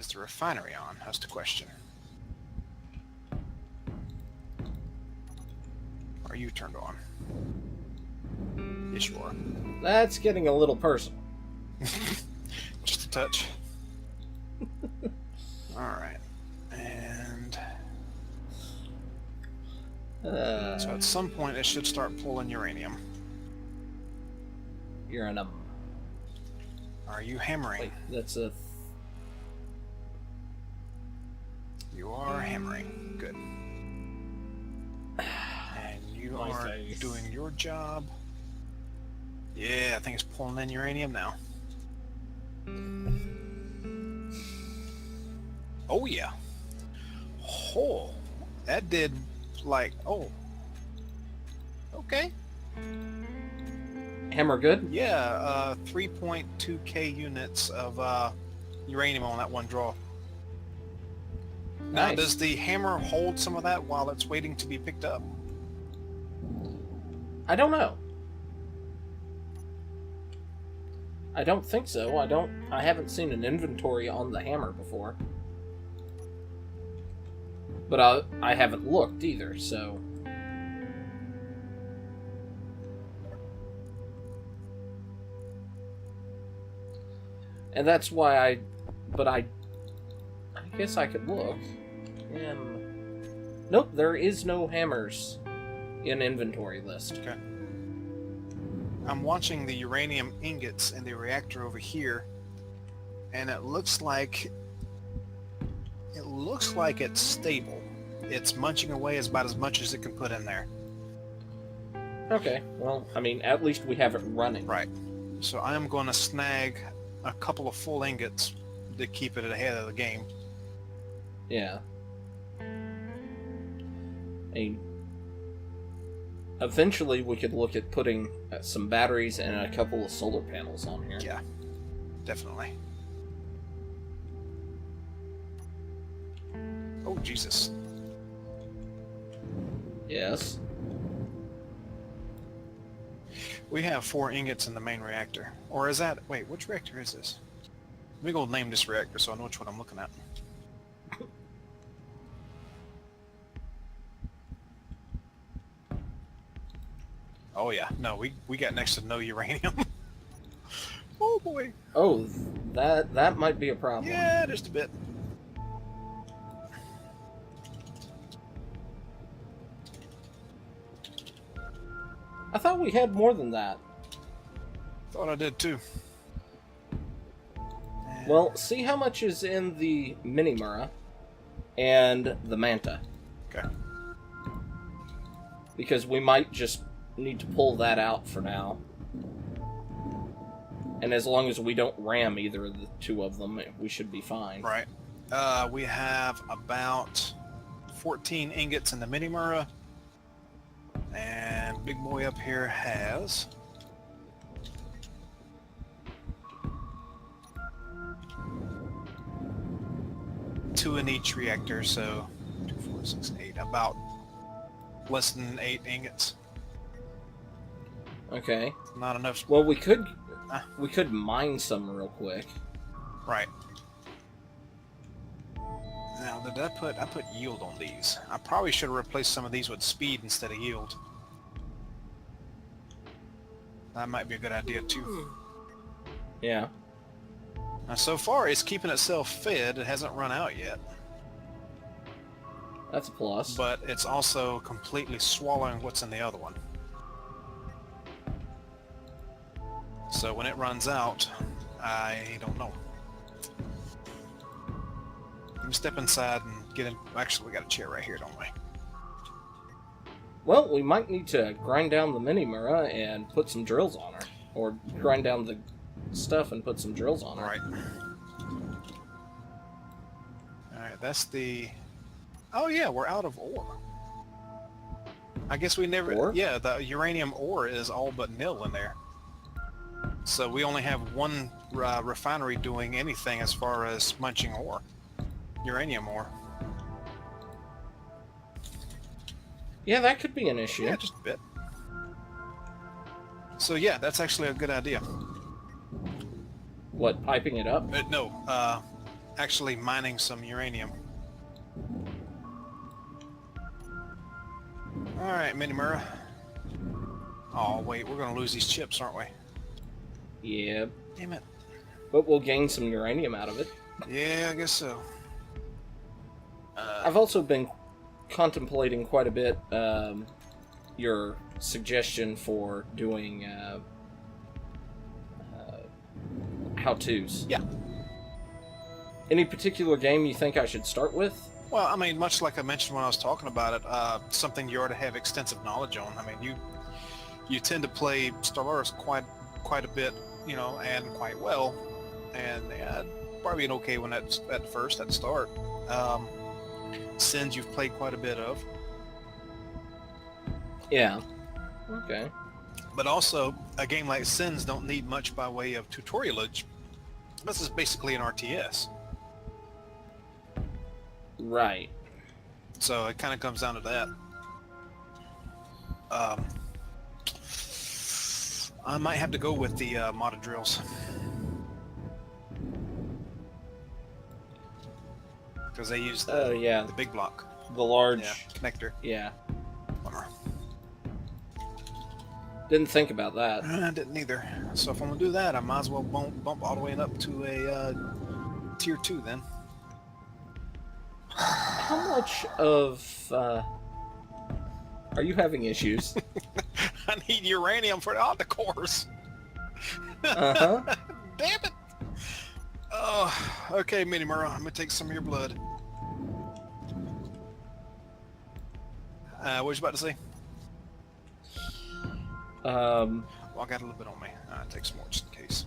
Is the refinery on? That's the question. Are you turned on? Yes, you are. That's getting a little personal. Just a touch. Alright. And... so at some point it should start pulling uranium. Uranum. Are you hammering? Wait, that's a... You are hammering. Good. And you are doing your job. Yeah, I think it's pulling in uranium now. Oh, yeah. Oh, that did, like, oh. Okay. Hammer good? Yeah, 3.2k units of uranium on that one draw. Now, Nice. does the hammer hold some of that while it's waiting to be picked up? I don't know. I don't think so. I haven't seen an inventory on the hammer before. But I haven't looked either, so... And that's why I guess I could look. Nope, there is no hammers in inventory list. Okay. I'm watching the uranium ingots in the reactor over here, and it looks like it's stable. It's munching away about as much as it can put in there. Okay, well, I mean, at least we have it running. Right. So I am going to snag a couple of full ingots to keep it ahead of the game. Yeah. I mean, eventually we could look at putting some batteries and a couple of solar panels on here. Yeah, definitely. Oh, Jesus. Yes. We have 4 ingots in the main reactor. Or is that... Wait, which reactor is this? Let me go name this reactor so I know which one I'm looking at. Oh yeah, no, we got next to no uranium. Oh boy. Oh, that might be a problem. Yeah, just a bit. I thought we had more than that. Thought I did too. Well, see how much is in the Minimura and the Manta. Okay. Because we might just need to pull that out for now. And as long as we don't ram either of the two of them, we should be fine. Right. We have about 14 ingots in the Minimura. And Big Boy up here has... two in each reactor, so 2, 4, 6, 8, about less than 8 ingots. Okay. Not enough. Well, we could mine some real quick. Right. Now, I put yield on these. I probably should have replaced some of these with speed instead of yield. That might be a good idea too. Yeah. Now, so far, it's keeping itself fed. It hasn't run out yet. That's a plus. But it's also completely swallowing what's in the other one. So when it runs out, I don't know. Let me step inside and get in. Actually, we got a chair right here, don't we? Well, we might need to grind down the Minimura and put some drills on her. Or grind down the stuff and put some drills on her. Alright. Alright, that's the... Oh yeah, we're out of ore. I guess we never... Ore? Yeah, the uranium ore is all but nil in there. So we only have one refinery doing anything as far as munching ore. Uranium ore. Yeah, that could be an issue. Yeah, just a bit. So yeah, that's actually a good idea. What, piping it up? No, actually mining some uranium. Alright, Minimura. Oh, wait, we're gonna lose these chips, aren't we? Yeah. Damn it. But we'll gain some uranium out of it. Yeah, I guess so. I've also been contemplating quite a bit your suggestion for doing how-tos. Yeah. Any particular game you think I should start with? Well, I mean, much like I mentioned when I was talking about it, something you already have extensive knowledge on. I mean, you tend to play Stellaris quite a bit, you know, and quite well, and yeah, probably an okay one at the start. Sins you've played quite a bit of. Yeah. Okay. But also, a game like Sins don't need much by way of tutorialage. This is basically an RTS. Right. So it kind of comes down to that. I might have to go with the modded drills. Because they use the big block. The large connector. Yeah. Bummer. Didn't think about that. I didn't either. So if I'm going to do that, I might as well bump all the way up to a tier 2 then. How much of... Are you having issues? I need uranium for the octa-cores. Uh-huh. Damn it! Oh, okay, Minimura, I'm going to take some of your blood. What was you about to say? Well, I got a little bit on me. I'll take some more just in case.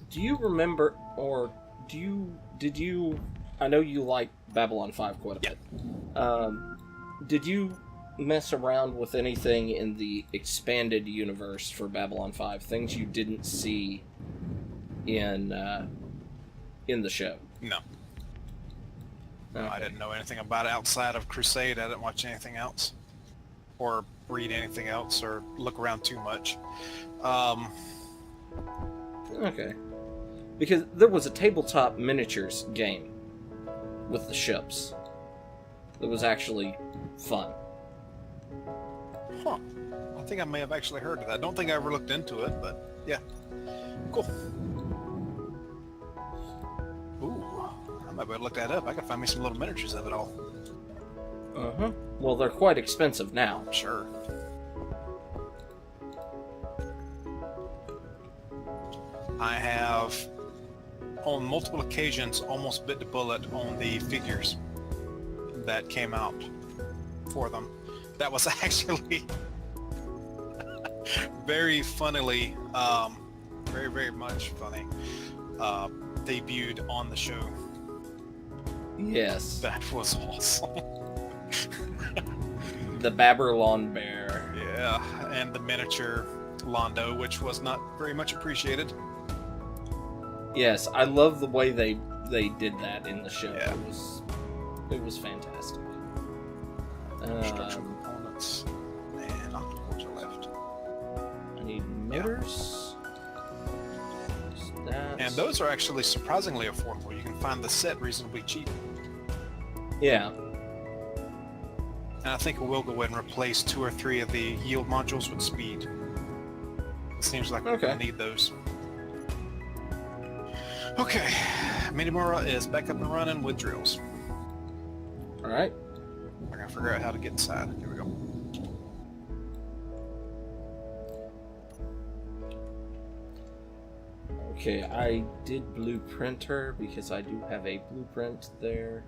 Do you remember, or did you... I know you like Babylon 5 quite a bit. Did you mess around with anything in the expanded universe for Babylon 5? Things you didn't see in the show? No. Okay. I didn't know anything about it outside of Crusade. I didn't watch anything else. Or read anything else, or look around too much. Okay. Because there was a tabletop miniatures game with the ships. It was actually fun. Huh. I think I may have actually heard of that. I don't think I ever looked into it, but yeah. Cool. Ooh. I might be able to look that up. I could find me some little miniatures of it all. Uh-huh. Well, they're quite expensive now. Sure. I have, on multiple occasions, almost bit the bullet on the figures that came out for them. That was actually very funnily, very much funny, debuted on the show. Yes. That was awesome. The Babylon Bear. Yeah, and the miniature Londo, which was not very much appreciated. Yes, I love the way they did that in the show. Yeah. It was fantastic. Structural components. And octopores are left. I need mirrors. That. And those are actually surprisingly affordable. You can find the set reasonably cheap. Yeah. And I think we'll go ahead and replace 2 or 3 of the yield modules with speed. It seems like we're going to need those. Okay, Minimura is back up and running with drills. Alright. We're going to figure out how to get inside. Here we go. Okay, I did blueprint her because I do have a blueprint there.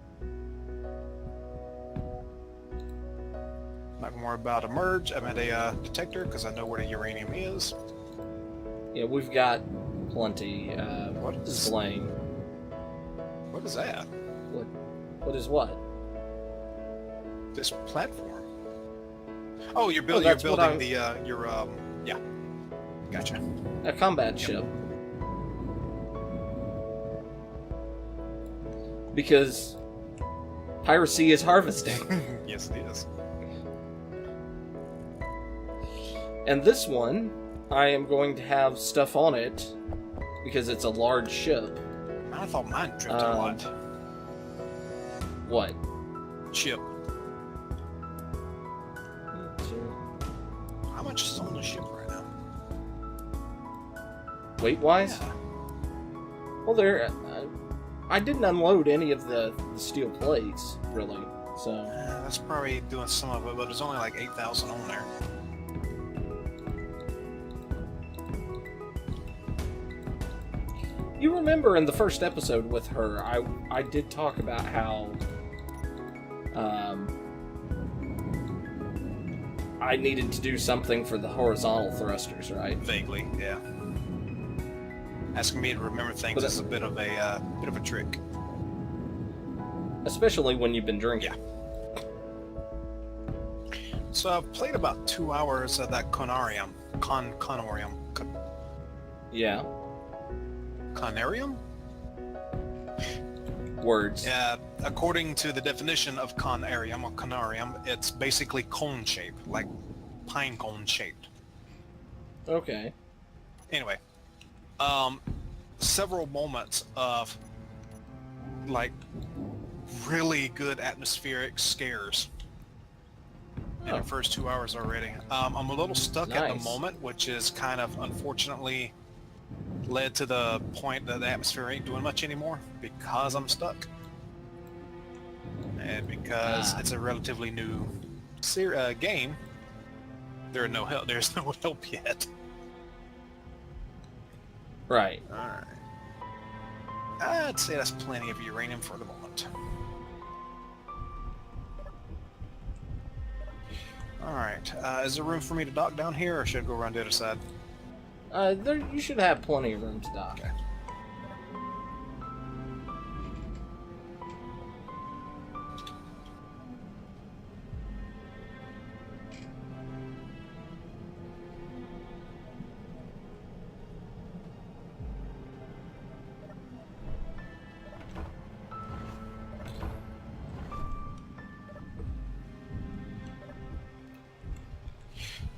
Not going to worry about a merge. I meant a detector because I know where the uranium is. Yeah, we've got plenty. What is Slaying? What is that? What is what? This platform. Oh, you're building. that's You're what building the yeah. Gotcha. A combat ship. Because piracy is harvesting. Yes, it is. And this one, I am going to have stuff on it because it's a large ship. I thought mine drifted a lot. What? Ship. How much is on the ship right now? Weight-wise? Yeah. Well, there. I didn't unload any of the steel plates, really. So That's probably doing some of it, but there's only like 8,000 on there. you remember in the first episode with her, I did talk about how I needed to do something for the horizontal thrusters, right? Vaguely, yeah. Asking me to remember things is a bit of a trick. Especially when you've been drinking. Yeah. So I've played about 2 hours of that Conarium. Yeah. Conarium? Words. Yeah, according to the definition of Conarium or Conarium, it's basically cone shaped, like pine cone shaped. Okay. Anyway, several moments of like really good atmospheric scares in the first 2 hours already. I'm a little stuck at the moment, which is kind of unfortunately led to the point that the atmosphere ain't doing much anymore because I'm stuck. And because it's a relatively new game, there's no help yet. Right. Alright. I'd say that's plenty of uranium for the moment. Alright, is there room for me to dock down here, or should I go around the other side? You should have plenty of room to dock. Okay.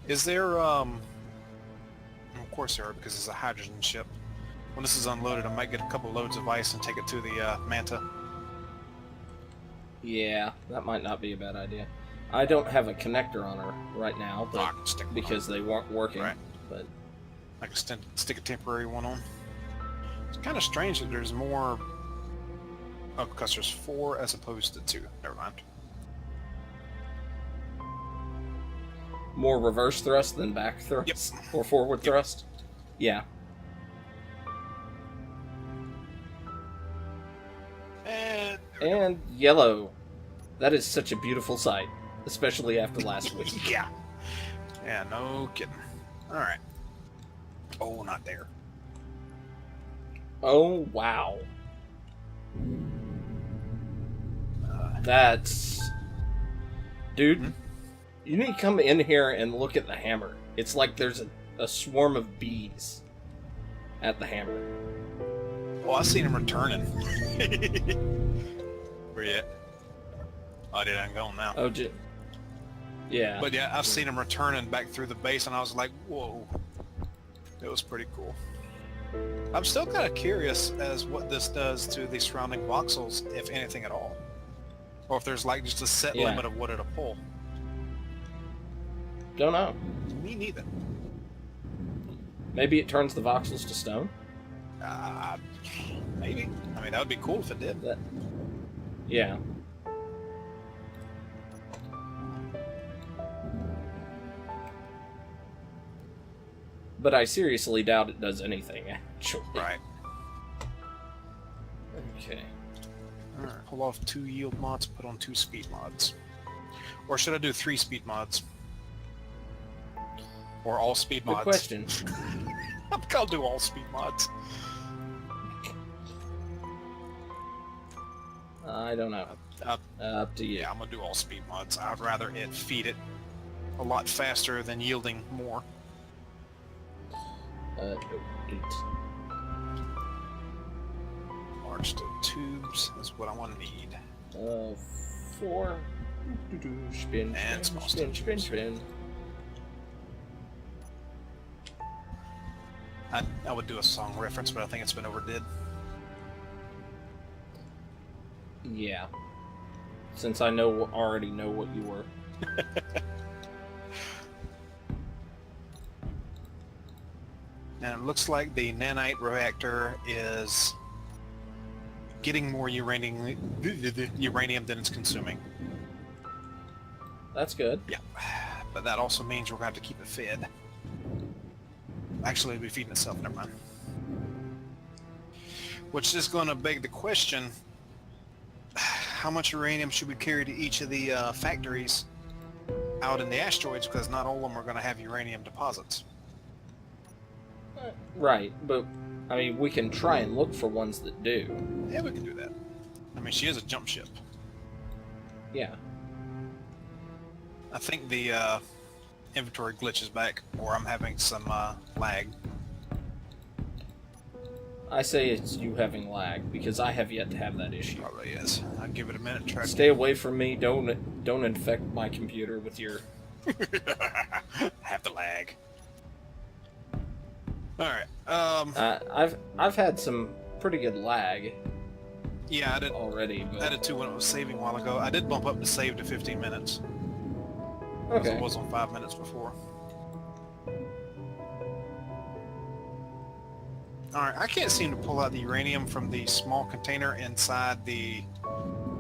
Is there, of course there are, because it's a hydrogen ship. When this is unloaded, I might get a couple loads of ice and take it to the Manta. Yeah, that might not be a bad idea. I don't have a connector on her right now, but because they weren't working. Right. But I can stick a temporary one on. It's kind of strange that there's more... Oh, because there's 4 as opposed to 2. Never mind. more reverse thrust than back thrust? Yep. Or forward thrust? Yeah. And yellow. That is such a beautiful sight, especially after last week. Yeah. Yeah, no kidding. Alright. Oh, not there. Oh, wow. That's... Dude, you need to come in here and look at the hammer. It's like there's a swarm of bees at the hammer. Oh, I seen him returning. Where you at? Oh, dude, I'm going now. Oh, yeah. But yeah, I've seen him returning back through the base, and I was like, whoa. It was pretty cool. I'm still kind of curious as what this does to the surrounding voxels, if anything at all. Or if there's like just a set limit of what it'll pull. Don't know. Me neither. Maybe it turns the voxels to stone? Maybe. I mean, that would be cool if it did. Yeah. But I seriously doubt it does anything, actually. Right. Okay. Alright, pull off 2 yield mods, put on 2 speed mods. Or should I do 3 speed mods? Or all speed mods? Good question. I think I'll do all speed mods. I don't know. Up to you. Yeah, I'm gonna do all speed mods. I'd rather it feed it a lot faster than yielding more. 8. Large steel tubes is what I want to need. 4. Spin, And spin, small spin, steel spin, spin. I would do a song reference, but I think it's been overdid. Yeah. Since I already know what you were. And it looks like the nanite reactor is getting more uranium than it's consuming. That's good. Yeah, but that also means we're going to have to keep it fed. Actually, it'll be feeding itself, never mind. Which is going to beg the question, how much uranium should we carry to each of the factories out in the asteroids, because not all of them are going to have uranium deposits. Right, but, I mean, we can try and look for ones that do. Yeah, we can do that. I mean, she is a jump ship. Yeah. I think the inventory glitch is back, or I'm having some lag. I say it's you having lag, because I have yet to have that issue. Probably is. I'll give it a minute. Try Stay away from me. Don't infect my computer with your... have the lag. All right. I've had some pretty good lag. Yeah, I did already. But... I did too when it was saving a while ago. I did bump up the save to 15 minutes. Okay. It was on 5 minutes before. Alright, I can't seem to pull out the uranium from the small container inside the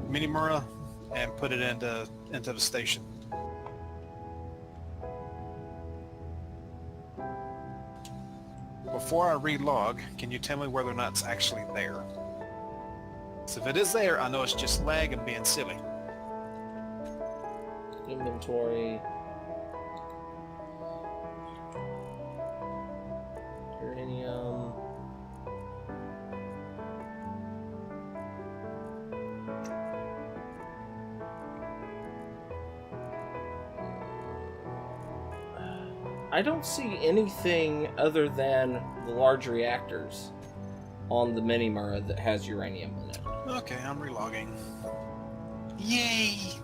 Minimura and put it into the station. Before I relog, can you tell me whether or not it's actually there? So if it is there, I know it's just lag and being silly. Inventory. Uranium. I don't see anything other than the large reactors on the Minimura that has uranium in it. Okay, I'm relogging. Yay!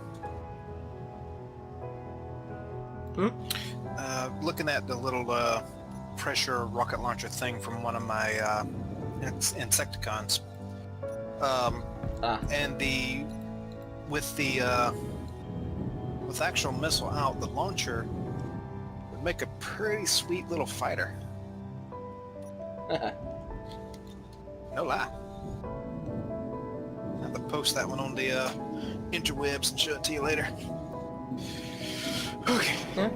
Looking at the little pressure rocket launcher thing from one of my Insecticons, and with actual missile out, the launcher would make a pretty sweet little fighter. No lie. I have to post that one on the interwebs and show it to you later. Okay. Yeah,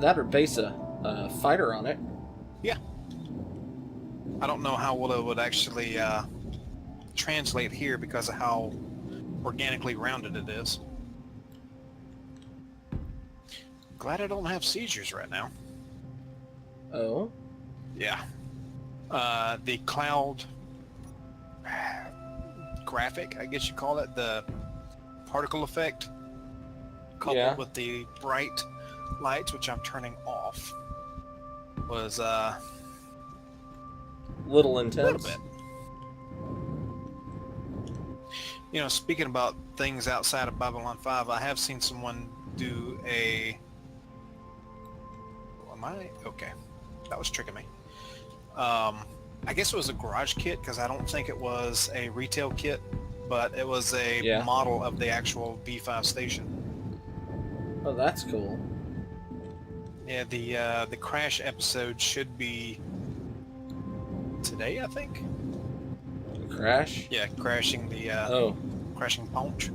that or base a fighter on it. Yeah. I don't know how well it would actually translate here because of how organically rounded it is. Glad I don't have seizures right now. Oh? Yeah. The cloud graphic, I guess you call it, the particle effect, coupled with the bright lights, which I'm turning off, was little intense. A little bit. You know, speaking about things outside of Babylon 5, I have seen someone do a... Am I? Okay. That was tricking me. I guess it was a garage kit, because I don't think it was a retail kit, but it was a model of the actual B5 station. Oh, that's cool. Yeah, the crash episode should be today, I think. The crash? Yeah, crashing the crashing Punch.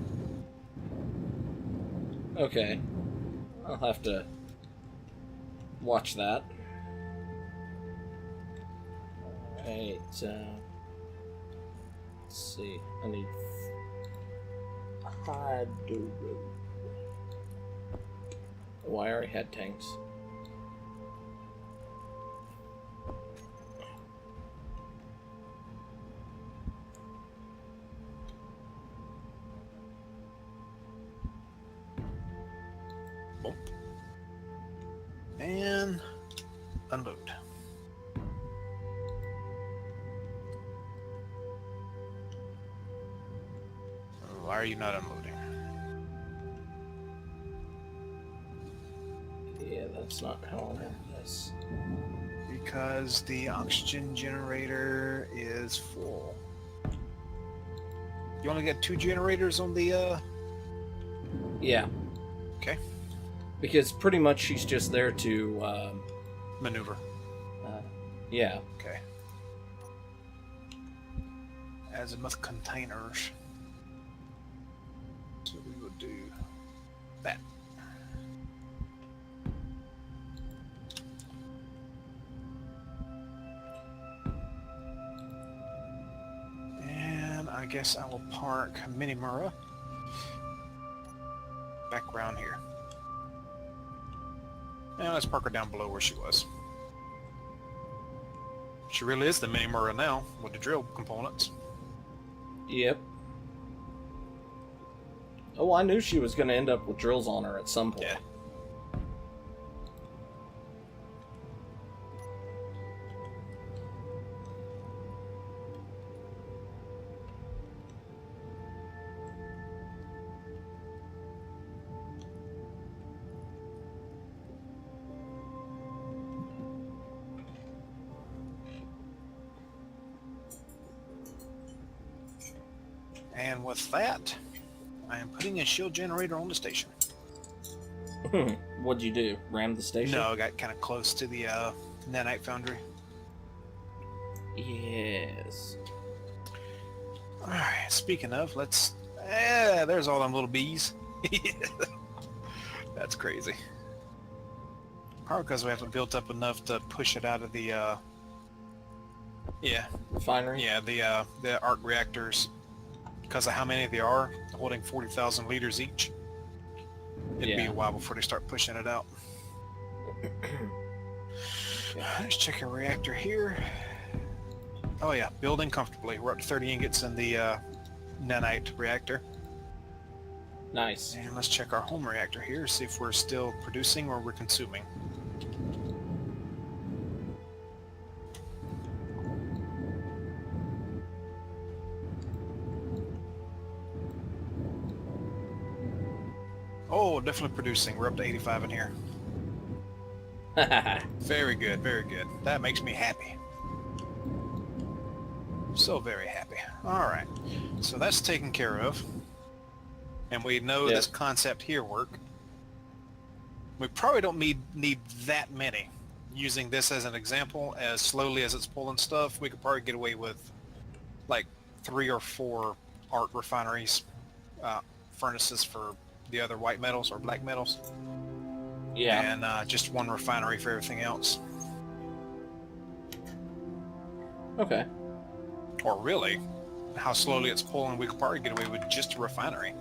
Okay, I'll have to watch that. Alright, let's see. I need hydro. Oh, I already had tanks. Boom. And unload. Why are you not unloading? Yeah, that's not how I want this. Because the oxygen generator is full. You only got 2 generators on the, Yeah. Okay. Because pretty much she's just there to, maneuver. yeah. Okay. Azimuth containers. So we will do that. And I guess I will park Minimura back around here. And let's park her down below where she was. She really is the Minimura now with the drill components. Yep. Oh, I knew she was going to end up with drills on her at some point. Yeah. And with that, I am putting a shield generator on the station. What'd you do? Ram the station? No, I got kind of close to the nanite foundry. Yes. Alright, speaking of, let's... there's all them little bees. That's crazy. Probably because we haven't built up enough to push it out of the, Refinery? Yeah, the arc reactors. Because of how many there are, holding 40,000 liters each. It'd be a while before they start pushing it out. Let's check a reactor here. Oh yeah, building comfortably. We're up to 30 ingots in the nanite reactor. Nice. And let's check our home reactor here, see if we're still producing or we're consuming. Oh, definitely producing. We're up to 85 in here. Very good, very good. That makes me happy. So very happy. Alright, so that's taken care of. And we know this concept here work. We probably don't need that many. Using this as an example, as slowly as it's pulling stuff, we could probably get away with like 3 or 4 art refineries, furnaces for the other white metals or black metals. Yeah. And just 1 refinery for everything else. Okay. Or really, how slowly it's pulling, we could probably get away with just a refinery.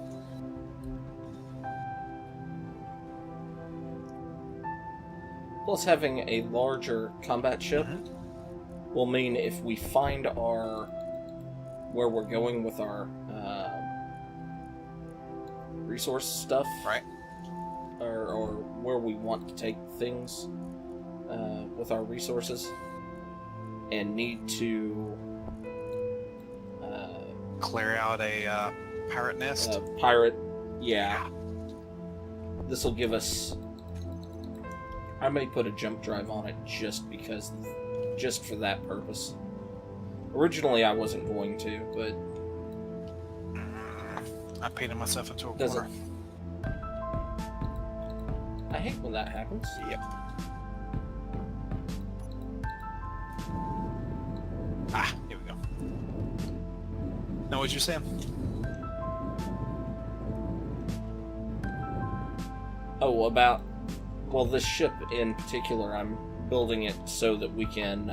Plus, having a larger combat ship will mean if we find where we're going with our resource stuff, Right. or where we want to take things with our resources, and need to Clear out a pirate nest. pirate, yeah. This will give us. I may put a jump drive on it just for that purpose. Originally, I wasn't going to, but I painted myself into a does it? corner. I hate when that happens. Yep. Ah, here we go. Now, what you saying? Oh, well, this ship in particular, I'm building it so that we can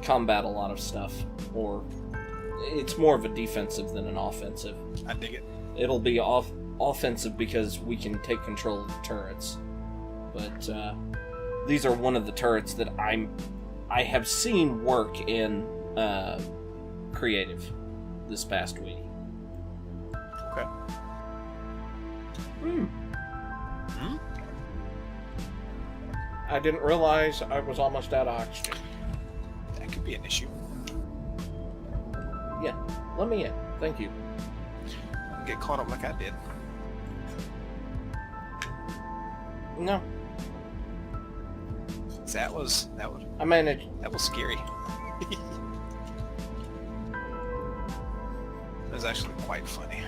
combat a lot of stuff, or it's more of a defensive than an offensive. I dig it. It'll be offensive because we can take control of the turrets, but these are one of the turrets that I have seen work in creative this past week. Okay. I didn't realize I was almost out of oxygen. That could be an issue. Yeah, let me in. Thank you. Get caught up like I did. No. That was I managed. that was scary. It was actually quite funny.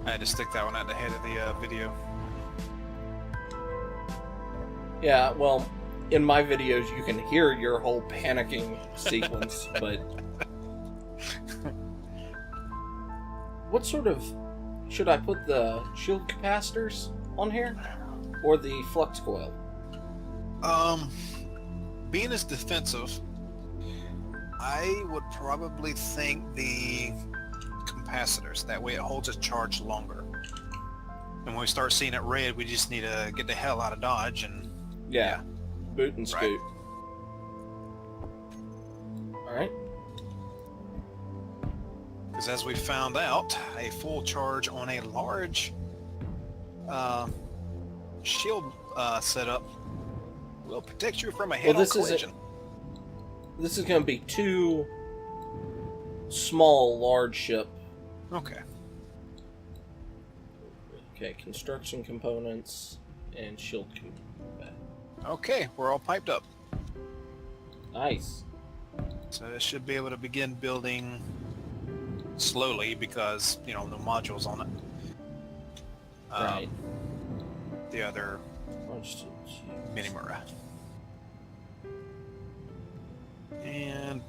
I had to stick that one at the head of the video. Yeah, well, in my videos you can hear your whole panicking sequence, but what sort of should I put the shield capacitors on here or the flux coil? Being as defensive, I would probably think the capacitors. That way it holds its charge longer. And when we start seeing it red, we just need to get the hell out of Dodge and... Yeah. Boot and scoot. Alright. Because as we found out, a full charge on a large shield setup will protect you from a head-on collision. This is going to be two small, large ship. Okay. Okay, construction components and shield components. Okay, we're all piped up. Nice. So this should be able to begin building slowly because, you know, the modules on it. Right. The other Minimura. And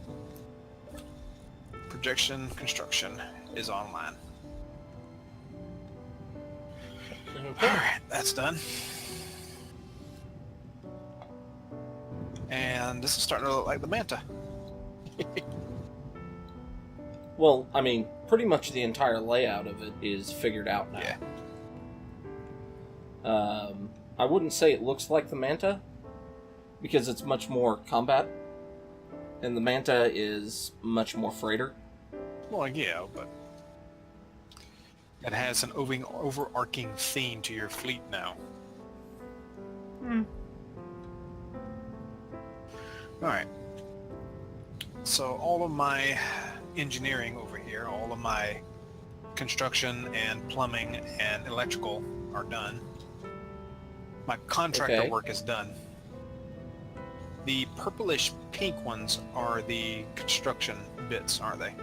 projection construction is online. Okay. Alright, that's done. And this is starting to look like the Manta. Well, I mean, pretty much the entire layout of it is figured out now. Yeah. I wouldn't say it looks like the Manta, because it's much more combat, and the Manta is much more freighter. Well, yeah, but it has an overarching theme to your fleet now. Alright. So all of my engineering over here, all of my construction and plumbing and electrical are done. My contractor work is done. The purplish pink ones are the construction bits, aren't they?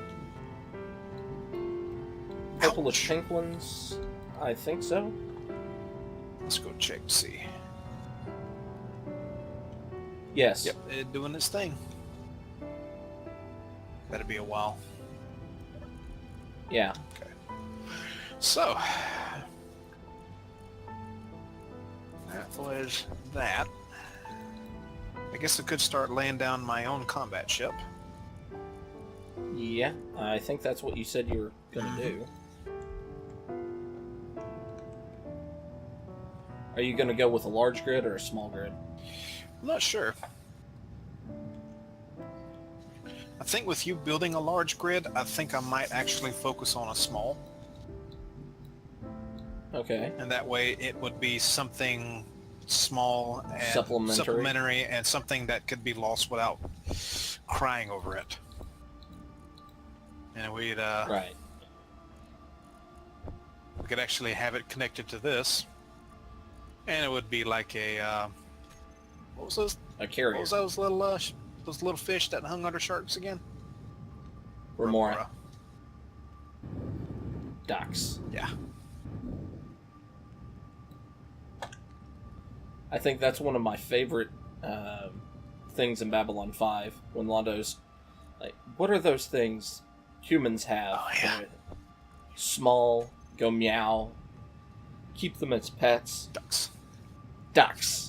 Purplish pink ones? I think so. Let's go check to see. Yes. Yep, it's doing its thing. That'll be a while. Yeah. Okay. So, that was that. I guess I could start laying down my own combat ship. Yeah, I think that's what you said you were going to do. Are you going to go with a large grid or a small grid? I'm not sure. I think with you building a large grid, I think I might actually focus on a small. Okay. And that way it would be something small and supplementary and something that could be lost without crying over it. And we'd right. We could actually have it connected to this, and it would be like a what was those? A carrier. What was those little fish that hung under sharks again? Remora. Ducks. Yeah. I think that's one of my favorite things in Babylon 5, when Londo's like, what are those things humans have? Oh, yeah. They're small, go meow, keep them as pets. Ducks. Ducks.